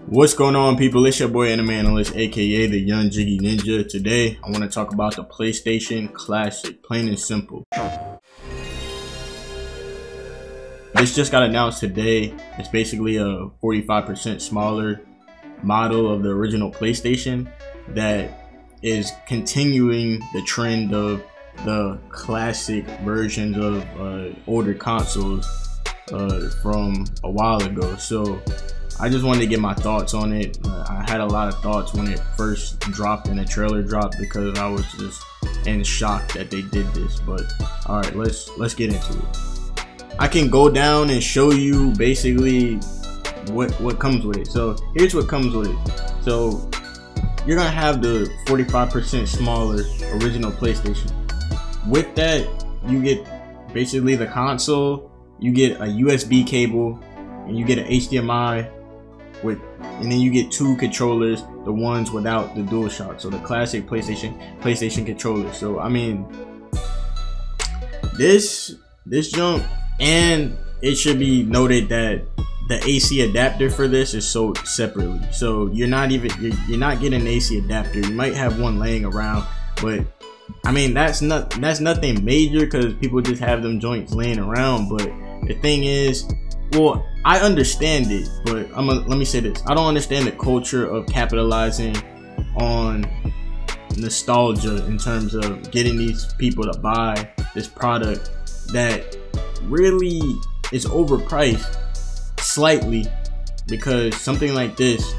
What's going on, people? It's your boy AnimeAnalyst, aka the Young Jiggy Ninja. Today I want to talk about the PlayStation Classic, plain and simple. This just got announced today. It's basically a 45% smaller model of the original PlayStation that is continuing the trend of the classic versions of older consoles from a while ago. So I just wanted to get my thoughts on it. I had a lot of thoughts when it first dropped and the trailer dropped because I was just in shock that they did this. But all right, let's get into it. I can go down and show you basically what comes with it. So here's what comes with it. So you're gonna have the 45% smaller original PlayStation. With that, you get basically the console, you get a USB cable, and you get an HDMI and then you get two controllers, the ones without the DualShock, so the classic PlayStation controller. So I mean, this junk, and it should be noted that the AC adapter for this is sold separately. So you're not getting an AC adapter. You might have one laying around, but I mean that's nothing major because people just have them joints laying around. But the thing is, well, I understand it, but let me say this. I don't understand the culture of capitalizing on nostalgia in terms of getting these people to buy this product that really is overpriced slightly, because something like this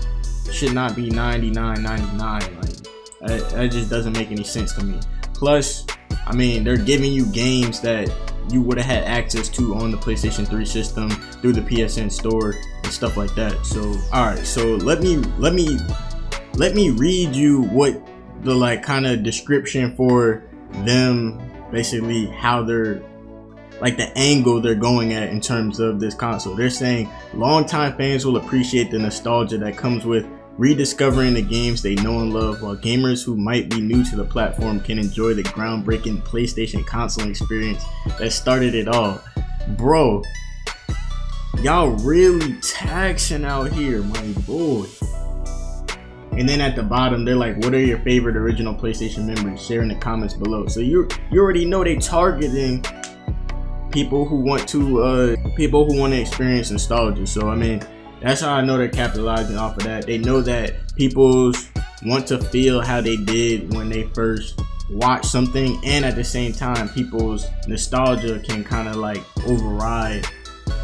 should not be $99.99. Like that just doesn't make any sense to me. Plus, I mean, they're giving you games that you would have had access to on the PlayStation 3 system through the PSN store and stuff like that. So all right, so let me read you what the like kind of description for them, basically how they're like the angle they're going at in terms of this console. They're saying longtime fans will appreciate the nostalgia that comes with rediscovering the games they know and love, while gamers who might be new to the platform can enjoy the groundbreaking PlayStation console experience that started it all. Bro, y'all really taxing out here, my boy. And then at the bottom, they're like, what are your favorite original PlayStation memories? Share in the comments below. So you already know they targeting people who want to experience nostalgia. So I mean, that's how I know they're capitalizing off of that. They know that people want to feel how they did when they first watched something, and at the same time, people's nostalgia can kind of like override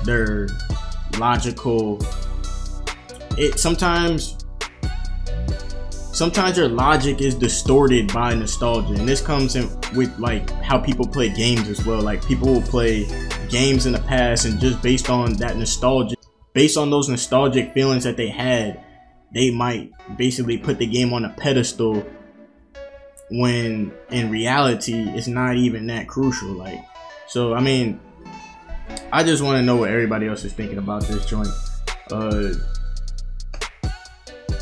their logical. Sometimes your logic is distorted by nostalgia, and this comes in with like how people play games as well. Like people will play games in the past, and just based on that nostalgia, based on those nostalgic feelings that they had, they might basically put the game on a pedestal when in reality it's not even that crucial. Like, so I mean, I just want to know what everybody else is thinking about this joint.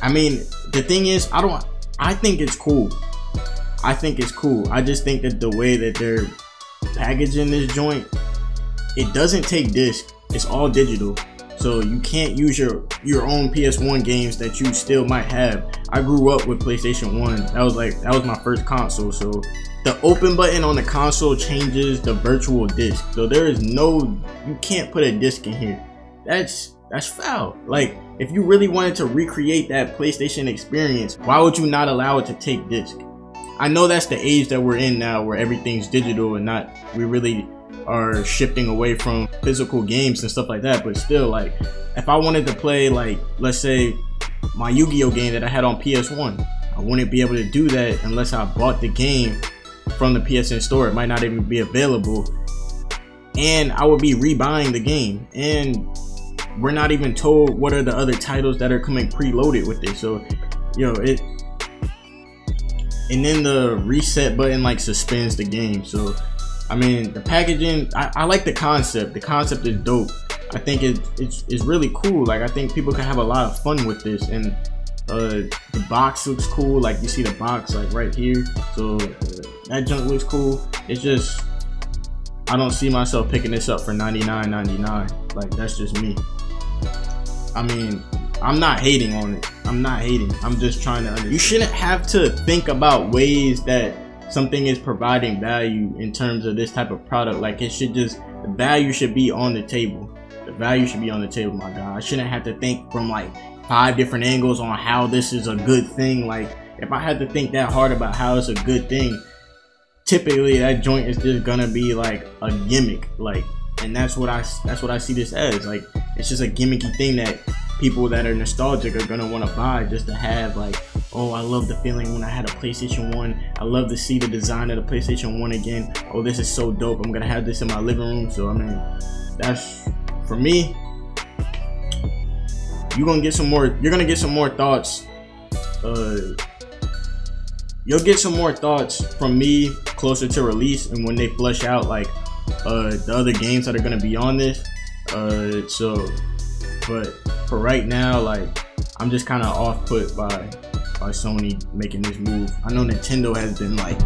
I mean, the thing is, I think it's cool. I think it's cool. I just think that the way that they're packaging this joint, it doesn't take disc. It's all digital. So you can't use your own PS1 games that you still might have. I grew up with PlayStation 1. That was my first console. So the open button on the console changes the virtual disc. So you can't put a disc in here. That's foul. Like, if you really wanted to recreate that PlayStation experience, why would you not allow it to take disc? I know that's the age that we're in now, where everything's digital and we really are shifting away from physical games and stuff like that. But still, like, if I wanted to play, like, let's say my Yu-Gi-Oh game that I had on PS1, I wouldn't be able to do that unless I bought the game from the PSN store. It might not even be available, and I would be rebuying the game, and we're not even told what are the other titles that are coming preloaded with this. So, you know, and then the reset button like suspends the game. So I mean, the packaging, I like the concept. The concept is dope. I think it's really cool. Like, I think people can have a lot of fun with this. And the box looks cool. Like, you see the box like right here. So that junk looks cool. It's just, I don't see myself picking this up for $99.99. Like, that's just me. I mean, I'm not hating on it. I'm not hating. I'm just trying to understand. You shouldn't have to think about ways that something is providing value in terms of this type of product. Like, it should just, the value should be on the table. The value should be on the table, my guy. I shouldn't have to think from like 5 different angles on how this is a good thing. Like, if I had to think that hard about how it's a good thing, typically that joint is just gonna be like a gimmick. Like, and that's what I see this as. Like, it's just a gimmicky thing that people that are nostalgic are gonna want to buy just to have, like, oh, I love the feeling when I had a PlayStation 1. I love to see the design of the PlayStation 1 again. Oh, this is so dope. I'm gonna have this in my living room. So I mean, that's, for me, you're gonna get some more thoughts. You'll get some more thoughts from me closer to release and when they flesh out like the other games that are gonna be on this. But for right now, like, I'm just kind of off put by Sony making this move. I know Nintendo has been like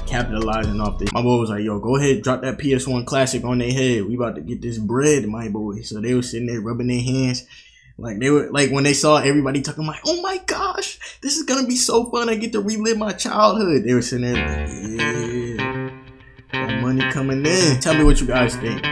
capitalizing off this. My boy was like, yo, go ahead, drop that PS1 classic on their head. We about to get this bread, my boy. So they were sitting there rubbing their hands. Like, they were like, when they saw everybody talking, like, oh my gosh, this is gonna be so fun. I get to relive my childhood. They were sitting there like, yeah, that money coming in. Tell me what you guys think.